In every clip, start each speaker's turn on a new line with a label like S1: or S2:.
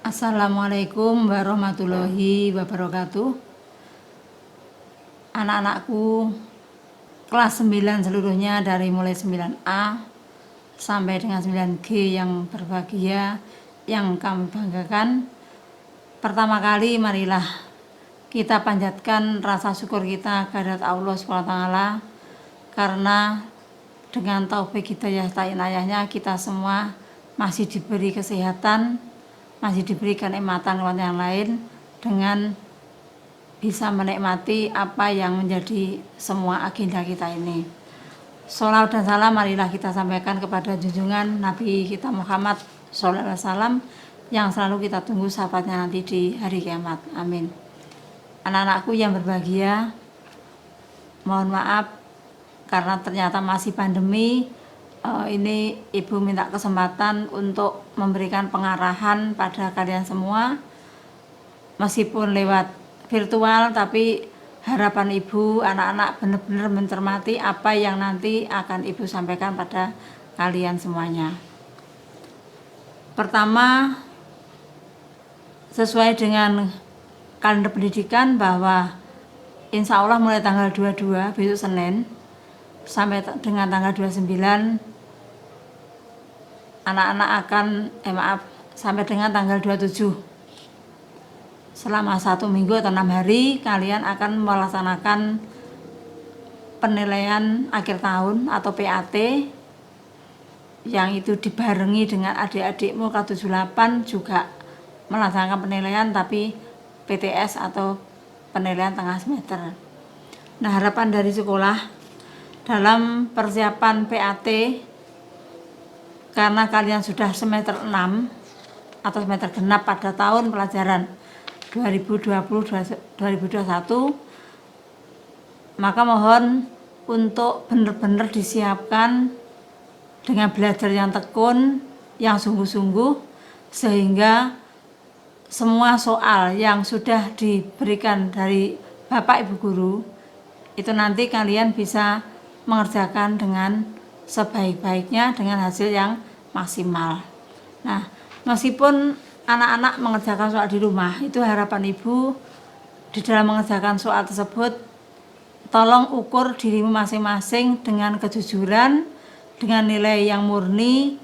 S1: Assalamualaikum warahmatullahi wabarakatuh. Anak-anakku kelas 9 seluruhnya dari mulai 9A sampai dengan 9G yang berbahagia, yang kami banggakan. Pertama kali marilah kita panjatkan rasa syukur kita kehadirat Allah SWT, karena dengan taufik hidayah ta'inayahnya kita semua masih diberi kesehatan, masih diberikan nikmatan yang lain dengan bisa menikmati apa yang menjadi semua agenda kita ini. Sholawat dan salam marilah kita sampaikan kepada junjungan Nabi kita Muhammad SAW yang selalu kita tunggu sahabatnya nanti di hari kiamat. Amin. Anak-anakku yang berbahagia, mohon maaf karena ternyata masih pandemi. Ini Ibu minta kesempatan untuk memberikan pengarahan pada kalian semua, meskipun lewat virtual, tapi harapan Ibu anak-anak benar-benar mencermati apa yang nanti akan Ibu sampaikan pada kalian semuanya. Pertama, sesuai dengan kalender pendidikan bahwa insya Allah mulai tanggal 22 besok Senin sampai dengan tanggal 29 anak-anak akan sampai dengan tanggal 27, selama 1 minggu atau 6 hari kalian akan melaksanakan penilaian akhir tahun atau PAT, yang itu dibarengi dengan adik-adikmu kelas 78 juga melaksanakan penilaian, tapi PTS atau penilaian tengah semester. Nah, harapan dari sekolah dalam persiapan PAT, karena kalian sudah semester 6 atau semester genap pada tahun pelajaran 2020-2021, maka mohon untuk benar-benar disiapkan dengan belajar yang tekun, yang sungguh-sungguh, sehingga semua soal yang sudah diberikan dari Bapak Ibu Guru itu nanti kalian bisa mengerjakan dengan sebaik-baiknya dengan hasil yang maksimal. Nah, meskipun anak-anak mengerjakan soal di rumah, itu harapan Ibu di dalam mengerjakan soal tersebut, tolong ukur dirimu masing-masing dengan kejujuran, dengan nilai yang murni,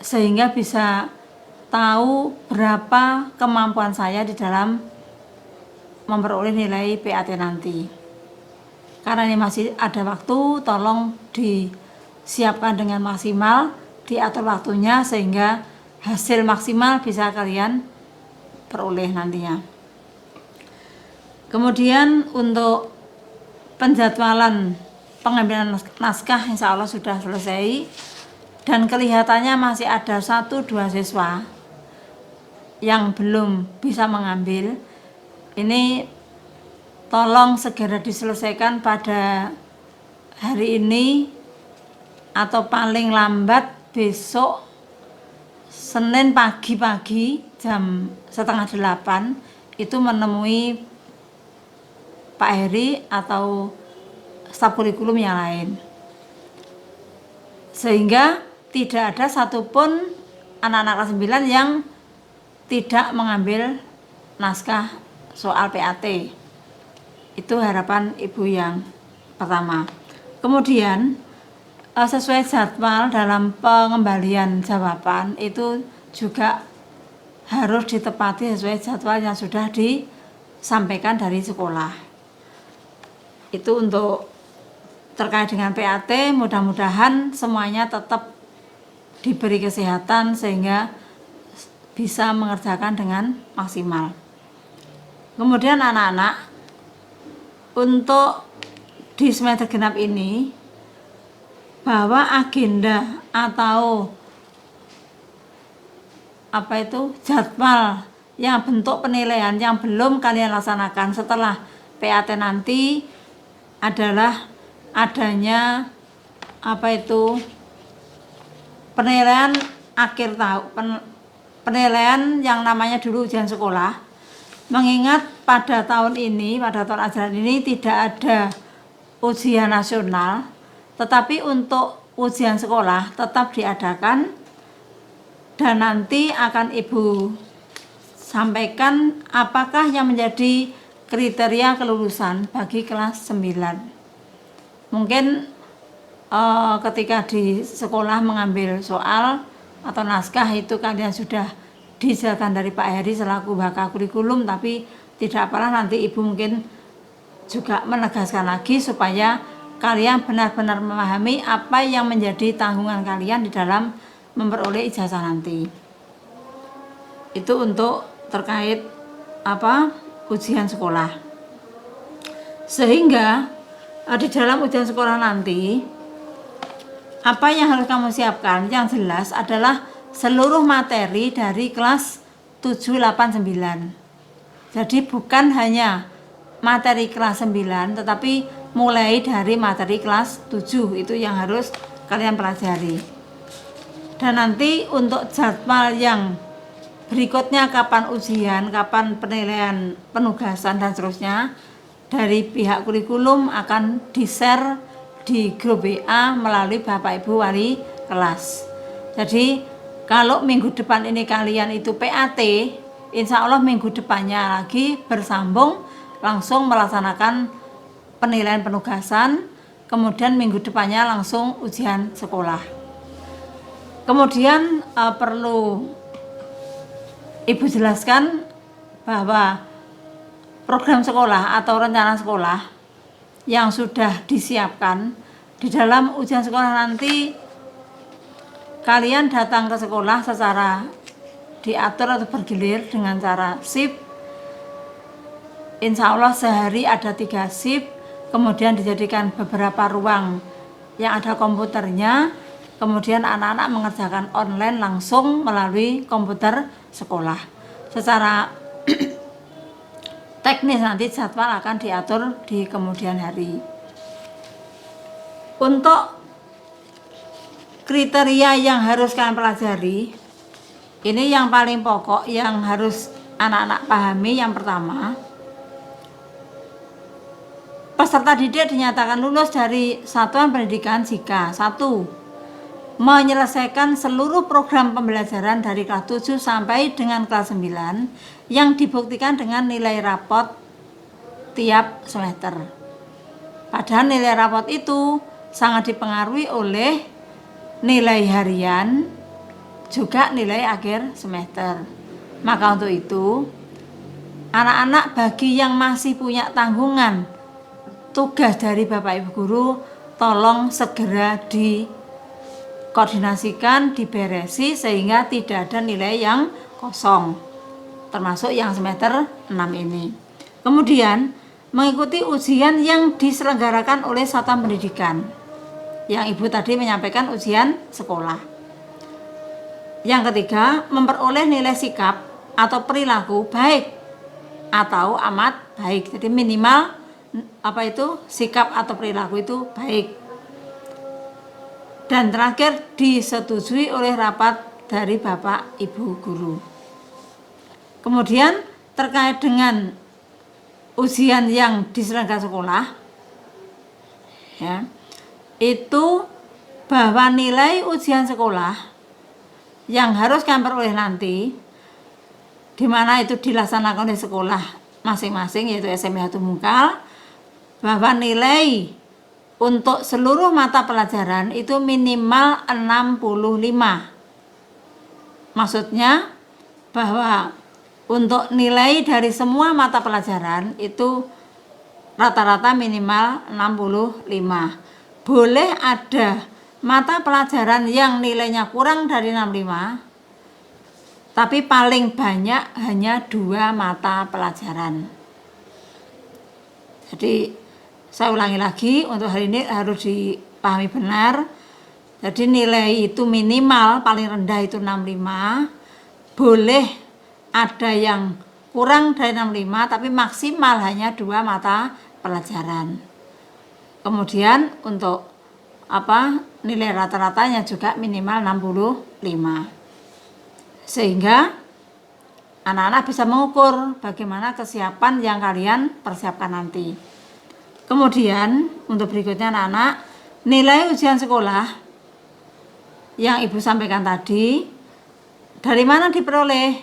S1: sehingga bisa tahu berapa kemampuan saya di dalam memperoleh nilai PAT nanti. Karena ini masih ada waktu, tolong disiapkan dengan maksimal, diatur waktunya sehingga hasil maksimal bisa kalian peroleh nantinya. Kemudian untuk penjadwalan pengambilan naskah insya Allah sudah selesai, dan kelihatannya masih ada 1-2 siswa yang belum bisa mengambil. Ini tolong segera diselesaikan pada hari ini atau paling lambat besok Senin pagi-pagi jam 7:30 itu menemui Pak Heri atau staf kurikulum yang lain, sehingga tidak ada satupun anak-anak kelas 9 yang tidak mengambil naskah soal PAT. Itu harapan Ibu yang pertama. Kemudian sesuai jadwal dalam pengembalian jawaban itu juga harus ditepati sesuai jadwal yang sudah disampaikan dari sekolah. Itu untuk terkait dengan PAT, mudah-mudahan semuanya tetap diberi kesehatan sehingga bisa mengerjakan dengan maksimal. Kemudian anak-anak, untuk di semester genap ini, bahwa agenda atau jadwal yang bentuk penilaian yang belum kalian laksanakan setelah PAT nanti adalah adanya penilaian akhir tahun, penilaian yang namanya dulu ujian sekolah. Mengingat pada tahun ini, pada tahun ajaran ini tidak ada ujian nasional, tetapi untuk ujian sekolah tetap diadakan, dan nanti akan Ibu sampaikan apakah yang menjadi kriteria kelulusan bagi kelas 9. Mungkin ketika di sekolah mengambil soal atau naskah itu kalian sudah dijelaskan dari Pak Heri selaku Baka Kurikulum, tapi tidak apalah, nanti Ibu mungkin juga menegaskan lagi supaya kalian benar-benar memahami apa yang menjadi tanggungan kalian di dalam memperoleh ijazah nanti. Itu untuk terkait ujian sekolah. Sehingga di dalam ujian sekolah nanti apa yang harus kamu siapkan yang jelas adalah seluruh materi dari kelas 7, 8, 9. Jadi bukan hanya materi kelas 9, tetapi mulai dari materi kelas 7 itu yang harus kalian pelajari. Dan nanti untuk jadwal yang berikutnya, kapan ujian, kapan penilaian penugasan dan seterusnya, dari pihak kurikulum akan di-share di grup WA melalui Bapak Ibu wali kelas. Jadi kalau minggu depan ini kalian itu PAT, insya Allah minggu depannya lagi bersambung langsung melaksanakan penilaian penugasan, kemudian minggu depannya langsung ujian sekolah. Kemudian perlu Ibu jelaskan bahwa program sekolah atau rencana sekolah yang sudah disiapkan di dalam ujian sekolah nanti, kalian datang ke sekolah secara diatur atau bergilir dengan cara shift. Insya Allah sehari ada 3 shift, kemudian dijadikan beberapa ruang yang ada komputernya, kemudian anak-anak mengerjakan online langsung melalui komputer sekolah. Secara teknis nanti jadwal akan diatur di kemudian hari. Untuk kriteria yang harus kalian pelajari, ini yang paling pokok yang harus anak-anak pahami. Yang pertama, peserta didik dinyatakan lulus dari satuan pendidikan jika 1. menyelesaikan seluruh program pembelajaran dari kelas 7 sampai dengan kelas 9 yang dibuktikan dengan nilai rapot tiap semester. Padahal nilai rapot itu sangat dipengaruhi oleh nilai harian juga nilai akhir semester. Maka untuk itu, anak-anak bagi yang masih punya tanggungan tugas dari Bapak Ibu Guru, tolong segera dikoordinasikan, diberesi sehingga tidak ada nilai yang kosong, termasuk yang semester 6 ini. Kemudian mengikuti ujian yang diselenggarakan oleh satuan pendidikan, yang Ibu tadi menyampaikan ujian sekolah. Yang ketiga, memperoleh nilai sikap atau perilaku baik atau amat baik. Jadi minimal sikap atau perilaku itu baik. Dan terakhir, disetujui oleh rapat dari Bapak Ibu Guru. Kemudian terkait dengan ujian yang diselenggarakan sekolah, ya, itu bahwa nilai ujian sekolah yang harus kalian peroleh nanti, di mana itu dilaksanakan oleh sekolah masing-masing, yaitu SMA Satu Mungkal, bahwa nilai untuk seluruh mata pelajaran itu minimal 65. Maksudnya bahwa untuk nilai dari semua mata pelajaran itu rata-rata minimal 65. Boleh ada mata pelajaran yang nilainya kurang dari 65, tapi paling banyak hanya 2 mata pelajaran. Jadi saya ulangi lagi, untuk hari ini harus dipahami benar. Jadi nilai itu minimal paling rendah itu 65. Boleh ada yang kurang dari 65, tapi maksimal hanya 2 mata pelajaran. Kemudian untuk nilai rata-ratanya juga minimal 65. Sehingga anak-anak bisa mengukur bagaimana kesiapan yang kalian persiapkan nanti. Kemudian untuk berikutnya anak-anak, nilai ujian sekolah yang Ibu sampaikan tadi, dari mana diperoleh?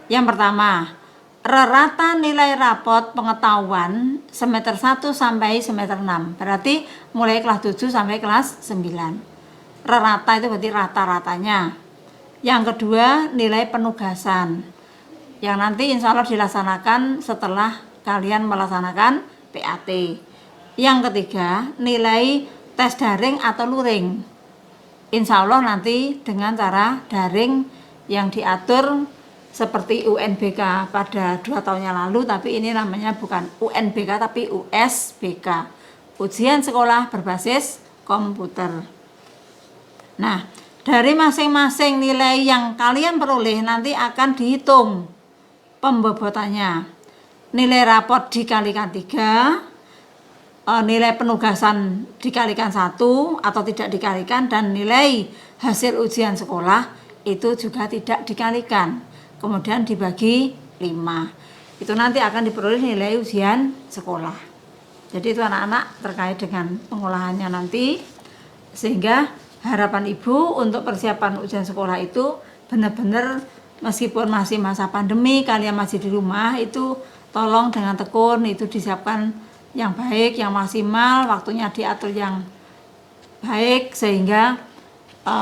S1: Yang pertama, rata nilai rapot pengetahuan semester 1 sampai semester 6. Berarti mulai kelas 7 sampai kelas 9. Rata itu berarti rata-ratanya. Yang kedua, nilai penugasan. Yang nanti insya Allah dilaksanakan setelah kalian melaksanakan PAT. Yang ketiga, nilai tes daring atau luring. Insya Allah nanti dengan cara daring yang diatur seperti UNBK pada 2 tahun yang lalu, tapi ini namanya bukan UNBK tapi USBK, ujian sekolah berbasis komputer. Nah, dari masing-masing nilai yang kalian peroleh nanti akan dihitung pembobotannya. Nilai rapot dikalikan 3, nilai penugasan dikalikan 1 atau tidak dikalikan, dan nilai hasil ujian sekolah itu juga tidak dikalikan, kemudian dibagi 5. Itu nanti akan diperoleh nilai ujian sekolah. Jadi itu anak-anak terkait dengan pengolahannya nanti, sehingga harapan ibu untuk persiapan ujian sekolah itu benar-benar meskipun masih masa pandemi, kalian masih di rumah, itu tolong dengan tekun itu disiapkan yang baik, yang maksimal, waktunya diatur yang baik, sehingga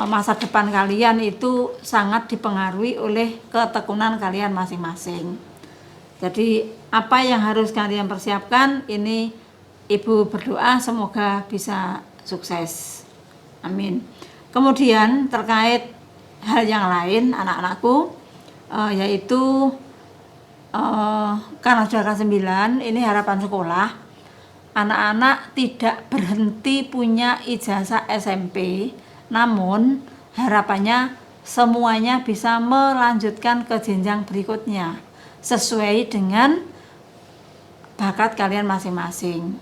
S1: masa depan kalian itu sangat dipengaruhi oleh ketekunan kalian masing-masing. Jadi apa yang harus kalian persiapkan, ini ibu berdoa semoga bisa sukses. Amin. Kemudian terkait hal yang lain anak-anakku, yaitu karena sudah kelas 9, ini harapan sekolah, anak-anak tidak berhenti punya ijazah SMP, namun harapannya semuanya bisa melanjutkan ke jenjang berikutnya sesuai dengan bakat kalian masing-masing.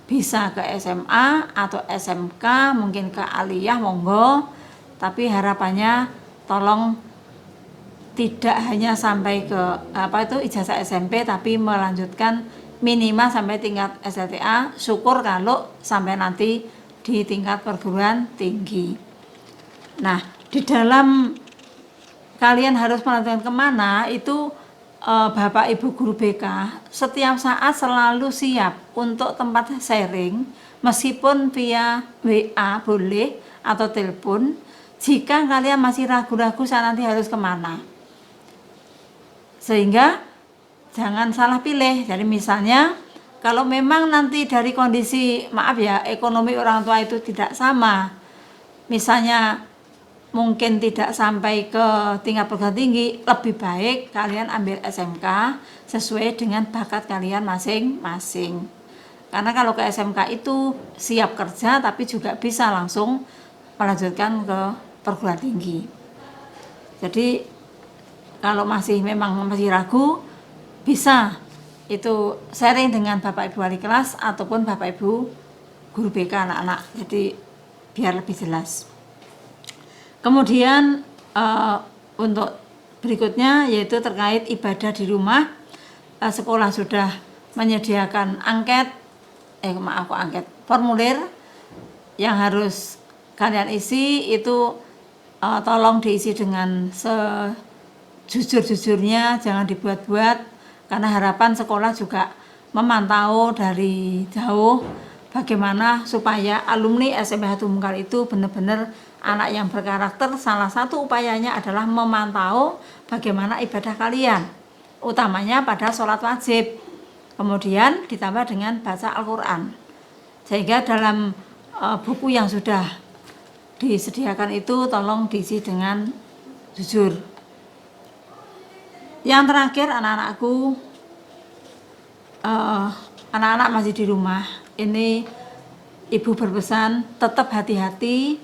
S1: Bisa ke SMA atau SMK, mungkin ke aliyah, monggo, tapi harapannya tolong tidak hanya sampai ke ijazah SMP, tapi melanjutkan minimal sampai tingkat SLTA. Syukur kalau sampai nanti di tingkat perguruan tinggi. Nah, di dalam kalian harus melanjutkan kemana itu, Bapak Ibu guru BK setiap saat selalu siap untuk tempat sharing, meskipun via WA boleh atau telepon, jika kalian masih ragu-ragu saat nanti harus kemana, sehingga jangan salah pilih. Jadi misalnya kalau memang nanti dari kondisi, maaf ya, ekonomi orang tua itu tidak sama, misalnya mungkin tidak sampai ke tingkat perguruan tinggi, lebih baik kalian ambil SMK sesuai dengan bakat kalian masing-masing. Karena kalau ke SMK itu siap kerja tapi juga bisa langsung melanjutkan ke perguruan tinggi. Jadi kalau memang masih ragu, bisa itu sharing dengan Bapak Ibu wali kelas ataupun Bapak Ibu guru BK anak-anak, jadi biar lebih jelas. Kemudian untuk berikutnya yaitu terkait ibadah di rumah, sekolah sudah menyediakan formulir yang harus kalian isi. Itu tolong diisi dengan sejujur-jujurnya, jangan dibuat-buat, karena harapan sekolah juga memantau dari jauh bagaimana supaya alumni SMP Hatur Mungkar itu benar-benar anak yang berkarakter. Salah satu upayanya adalah memantau bagaimana ibadah kalian, utamanya pada sholat wajib, kemudian ditambah dengan baca Al-Quran, sehingga dalam buku yang sudah disediakan itu tolong diisi dengan jujur. Yang terakhir anak-anakku, anak-anak masih di rumah, ini ibu berpesan tetap hati-hati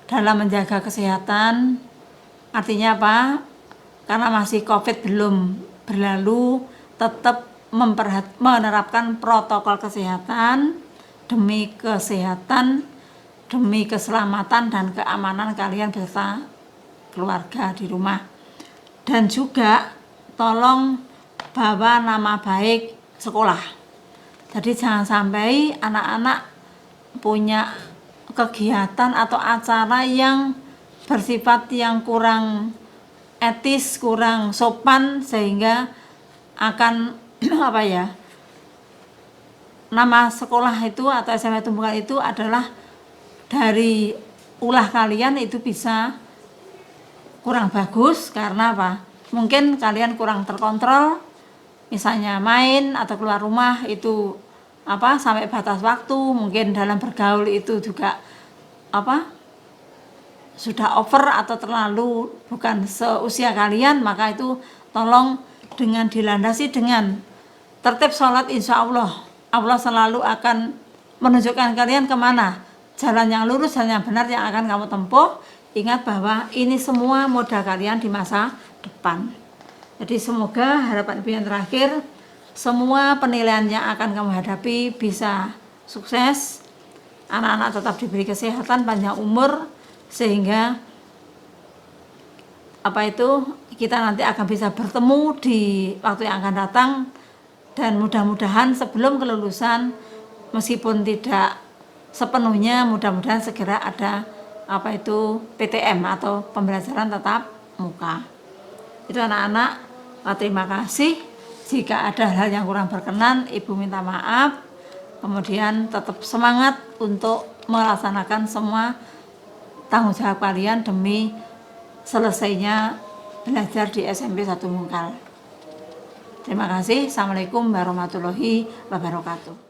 S1: dalam menjaga kesehatan. Artinya apa? Karena masih COVID belum berlalu, tetap menerapkan protokol kesehatan demi kesehatan, demi keselamatan dan keamanan kalian beserta keluarga di rumah. Dan juga tolong bawa nama baik sekolah. Jadi jangan sampai anak-anak punya kegiatan atau acara yang bersifat yang kurang etis, kurang sopan, sehingga akan apa ya, nama sekolah itu atau SMA Tumpukan itu adalah dari ulah kalian itu bisa kurang bagus. Karena apa? Mungkin kalian kurang terkontrol, misalnya main atau keluar rumah itu apa sampai batas waktu, mungkin dalam bergaul itu juga apa sudah over atau terlalu bukan seusia kalian. Maka itu tolong dengan dilandasi dengan tertib sholat, insya Allah Allah selalu akan menunjukkan kalian kemana jalan yang lurus, jalan yang benar yang akan kamu tempuh. Ingat bahwa ini semua modal kalian di masa depan. Jadi semoga harapan ibu yang terakhir, semua penilaian yang akan kamu hadapi bisa sukses, anak-anak tetap diberi kesehatan, panjang umur, sehingga apa itu kita nanti akan bisa bertemu di waktu yang akan datang. Dan mudah-mudahan sebelum kelulusan, meskipun tidak sepenuhnya, mudah-mudahan segera ada apa itu PTM atau pembelajaran tatap muka. Itu anak-anak, terima kasih. Jika ada hal yang kurang berkenan, ibu minta maaf. Kemudian tetap semangat untuk melaksanakan semua tanggung jawab kalian demi selesainya belajar di SMP 1 Mungkal. Terima kasih. Assalamualaikum warahmatullahi wabarakatuh.